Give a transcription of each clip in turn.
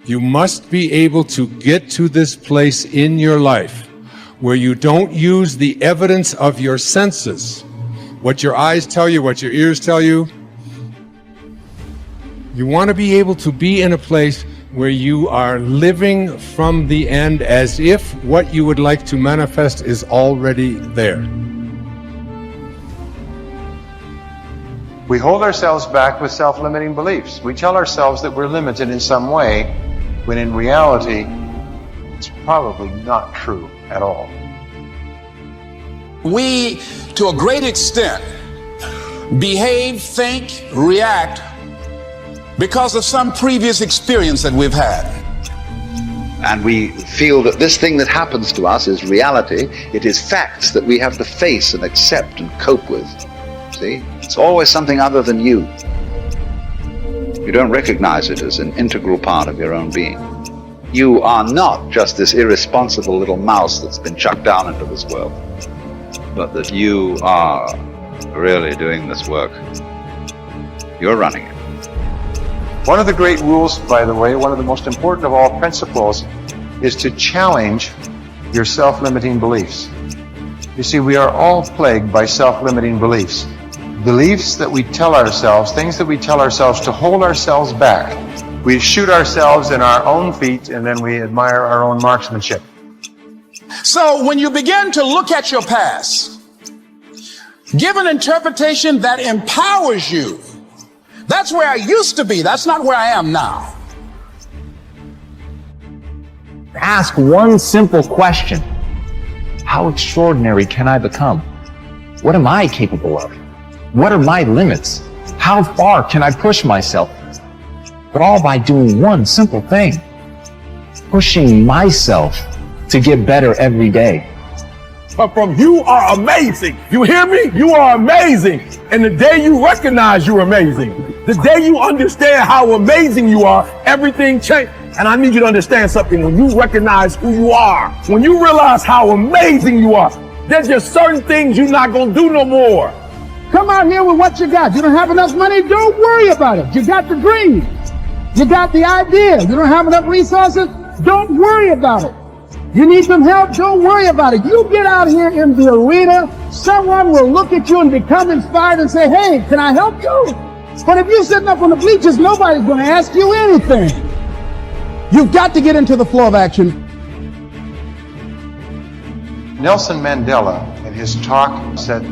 You must be able to get to this place in your life where you don't use the evidence of your senses, what your eyes tell you, what your ears tell you. You want to be able to be in a place where you are living from the end as if what you would like to manifest is already there. We hold ourselves back with self-limiting beliefs. We tell ourselves that we're limited in some way, when in reality, it's probably not true at all. We, to a great extent, behave, think, react because of some previous experience that we've had. And we feel that this thing that happens to us is reality. It is facts that we have to face and accept and cope with. See? It's always something other than you. You don't recognize it as an integral part of your own being. You are not just this irresponsible little mouse that's been chucked down into this world, but that you are really doing this work. You're running it. One of the great rules, by the way, one of the most important of all principles, is to challenge your self-limiting beliefs. You see, we are all plagued by self-limiting beliefs. Beliefs that we tell ourselves, things that we tell ourselves to hold ourselves back. We shoot ourselves in our own feet and then we admire our own marksmanship. So when you begin to look at your past, give an interpretation that empowers you. That's where I used to be. That's not where I am now. Ask one simple question. How extraordinary can I become? What am I capable of? What are my limits? How far can I push myself? But all by doing one simple thing. Pushing myself to get better every day. But from you are amazing. You hear me? You are amazing. And the day you recognize you're amazing, the day you understand how amazing you are, everything changes. And I need you to understand something. When you recognize who you are, when you realize how amazing you are, there's just certain things you're not going to do no more. Come out here with what you got. You don't have enough money? Don't worry about it. You got the dream. You got the idea. You don't have enough resources? Don't worry about it. You need some help? Don't worry about it. You get out here in the arena, someone will look at you and become inspired and say, hey, can I help you? But if you're sitting up on the bleachers, nobody's going to ask you anything. You've got to get into the flow of action. Nelson Mandela, in his talk, said,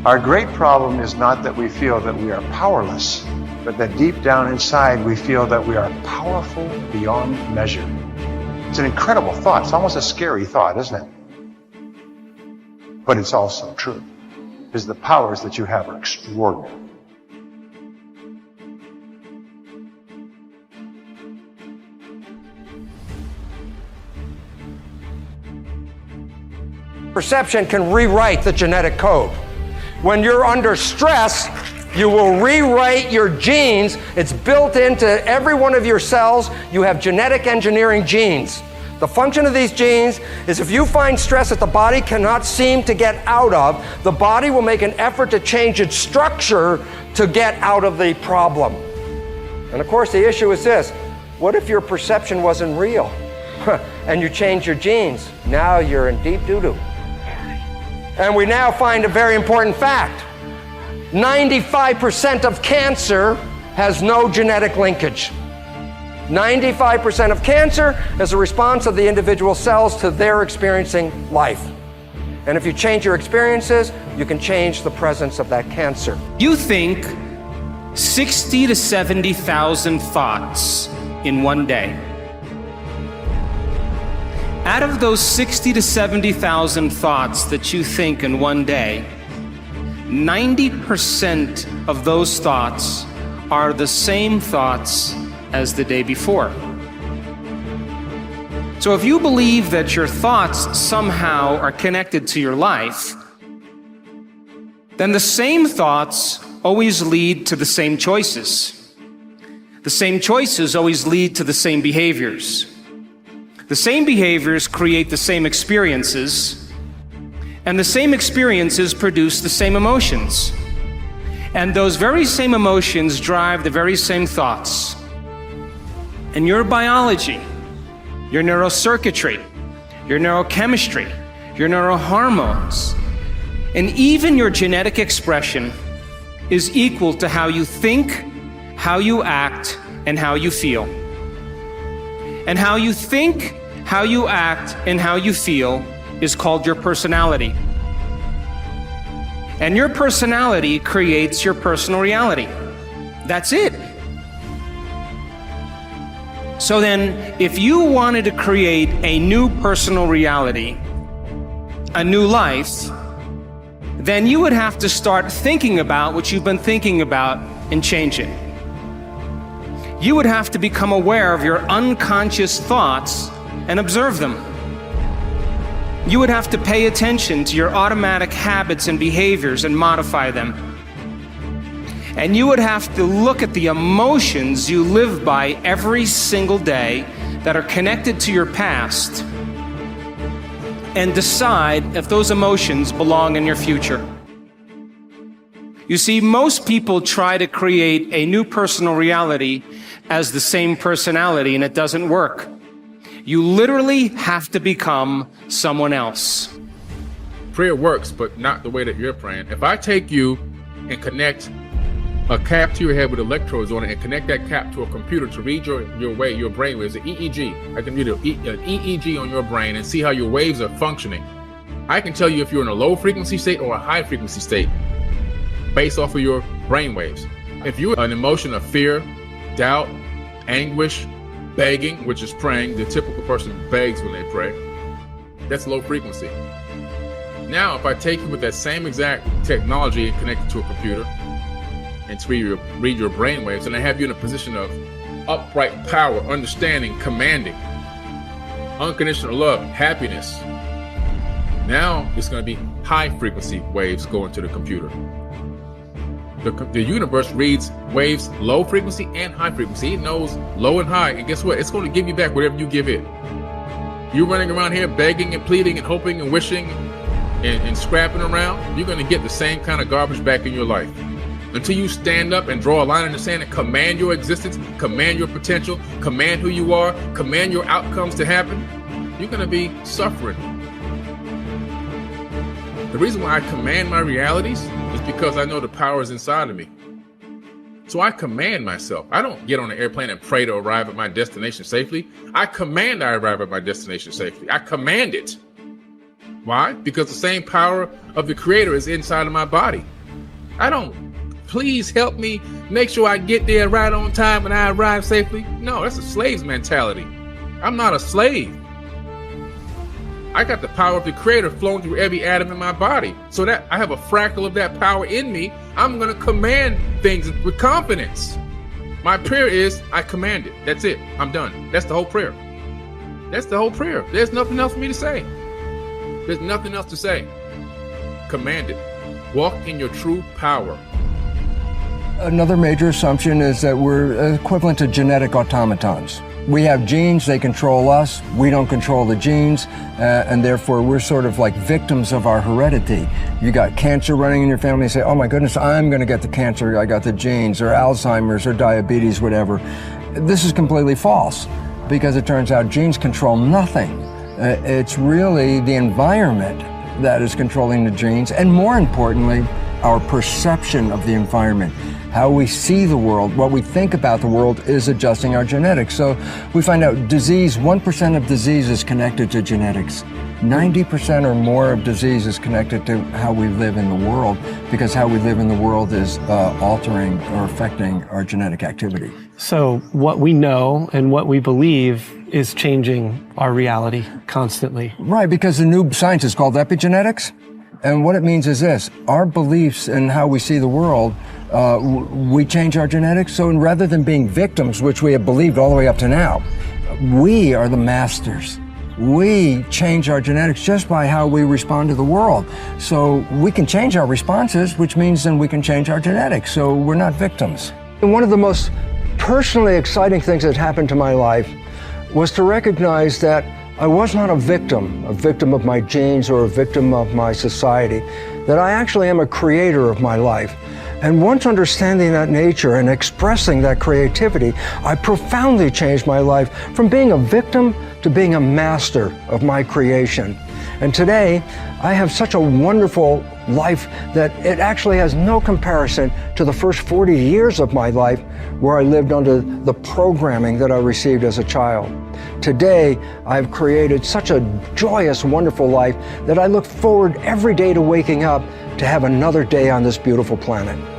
our great problem is not that we feel that we are powerless, but that deep down inside we feel that we are powerful beyond measure. It's an incredible thought. It's almost a scary thought, isn't it? But it's also true, because the powers that you have are extraordinary. Perception can rewrite the genetic code. When you're under stress, you will rewrite your genes. It's built into every one of your cells. You have genetic engineering genes. The function of these genes is if you find stress that the body cannot seem to get out of, the body will make an effort to change its structure to get out of the problem. And of course, the issue is this. What if your perception wasn't real? And you change your genes? Now you're in deep doo-doo. And we now find a very important fact. 95% of cancer has no genetic linkage. 95% of cancer is a response of the individual cells to their experiencing life. And if you change your experiences, you can change the presence of that cancer. You think 60 to 70,000 thoughts in one day. Out of those 60 to 70,000 thoughts that you think in one day, 90% of those thoughts are the same thoughts as the day before. So if you believe that your thoughts somehow are connected to your life, then the same thoughts always lead to the same choices. The same choices always lead to the same behaviors. The same behaviors create the same experiences, and the same experiences produce the same emotions. And those very same emotions drive the very same thoughts. and your biology, your neurocircuitry, your neurochemistry, your neurohormones, and even your genetic expression is equal to how you think, how you act, and how you feel. And how you think, how you act, and how you feel is called your personality. And your personality creates your personal reality. That's it. So then, if you wanted to create a new personal reality, a new life, then you would have to start thinking about what you've been thinking about and change it. You would have to become aware of your unconscious thoughts and observe them. You would have to pay attention to your automatic habits and behaviors and modify them. And you would have to look at the emotions you live by every single day that are connected to your past and decide if those emotions belong in your future. You see, most people try to create a new personal reality as the same personality, and it doesn't work. You literally have to become someone else. Prayer works, but not the way that you're praying. If I take you and connect a cap to your head with electrodes on it and connect that cap to a computer to read your brain waves, an EEG. I can read an EEG on your brain and see how your waves are functioning. I can tell you if you're in a low frequency state or a high frequency state based off of your brain waves. If you're an emotion of fear, doubt, anguish, begging, which is praying, the typical person begs when they pray, that's low frequency. Now, if I take you with that same exact technology and connect it to a computer and to read your brain waves, and I have you in a position of upright power, understanding, commanding, unconditional love, happiness, now it's going to be high frequency waves going to the computer. The universe reads waves low frequency and high frequency. It knows low and high, and guess what? It's going to give you back whatever you give it. You're running around here begging and pleading and hoping and wishing and scrapping around, you're going to get the same kind of garbage back in your life. Until you stand up and draw a line in the sand and command your existence, command your potential, command who you are, command your outcomes to happen, you're going to be suffering. The reason why I command my realities is because I know the power is inside of me. So I command myself. I don't get on an airplane and pray to arrive at my destination safely. I command I arrive at my destination safely. I command it. Why? Because the same power of the Creator is inside of my body. I don't, please help me make sure I get there right on time and I arrive safely. No, that's a slave's mentality. I'm not a slave. I got the power of the Creator flowing through every atom in my body. So that I have a fractal of that power in me. I'm going to command things with confidence. My prayer is, I command it. That's it. I'm done. That's the whole prayer. That's the whole prayer. There's nothing else for me to say. There's nothing else to say. Command it. Walk in your true power. Another major assumption is that we're equivalent to genetic automatons. We have genes, they control us, we don't control the genes, and therefore we're sort of like victims of our heredity. You got cancer running in your family, you say, oh my goodness, I'm going to get the cancer, I got the genes, or Alzheimer's, or diabetes, whatever. This is completely false, because it turns out genes control nothing. It's really the environment that is controlling the genes, and more importantly, our perception of the environment. How we see the world, what we think about the world is adjusting our genetics. So we find out disease, 1% of disease is connected to genetics. 90% or more of disease is connected to how we live in the world, because how we live in the world is altering or affecting our genetic activity. So what we know and what we believe is changing our reality constantly. Right, because the new science is called epigenetics. And what it means is this: our beliefs and how we see the world, we change our genetics. So rather than being victims, which we have believed all the way up to now, we are the masters. We change our genetics just by how we respond to the world. So we can change our responses, which means then we can change our genetics. So we're not victims. And one of the most personally exciting things that happened to my life was to recognize that I was not a victim of my genes or a victim of my society, that I actually am a creator of my life. And once understanding that nature and expressing that creativity, I profoundly changed my life from being a victim to being a master of my creation. And today, I have such a wonderful life that it actually has no comparison to the first 40 years of my life where I lived under the programming that I received as a child. Today, I've created such a joyous, wonderful life that I look forward every day to waking up to have another day on this beautiful planet.